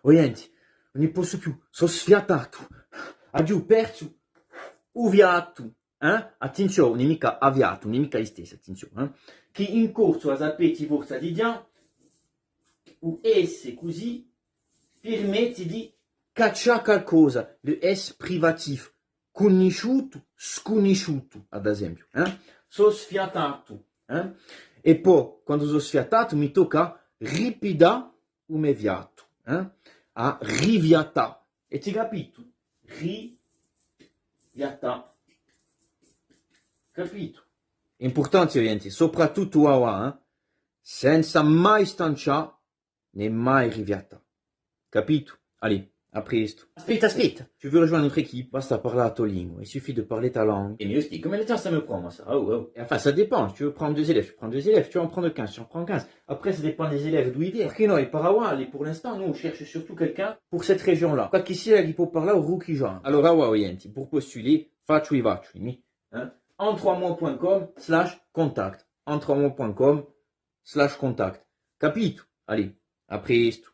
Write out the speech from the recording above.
Orienti, non posso più, sono sfiatato. Adieu, perso, uviato. Attenzione, non è mica avviato, non è mica istessa, attenzione. Che in corso a sapere forza di Dio, o S così, permette di cacciare qualcosa, le S privatif, conosciuto, sconosciuto, ad esempio. Sono sfiatato. E poi, quando sono sfiatato, mi tocca ripida o meviato. A riviata. E ti capito? Riviata. Capito? Importante, orienti, soprattutto a senza mai stanciare né mai riviata. Capito? Allez, à presto. Aspetta. Tu veux rejoindre notre équipe? Basta parler ta langue. Il suffit de parler ta langue. Et mieux, je dis, combien de temps ça me prend, moi, ça? Oh. Enfin, ça dépend. Tu veux prendre 2 élèves, tu prends 2 élèves. Tu veux en prendre 15, tu en prends 15. Après, ça dépend des élèves d'où ils viennent. Ok, non, et Parawa, pour l'instant, nous, on cherche surtout quelqu'un pour cette région-là. Quoi qu'ici, il faut parler au Rukijan. Alors, Awa, orienti, pour postuler, faccio i vacci, en 3mots.com/contact. En 3mots.com/contact. Capito? Allez, à presto.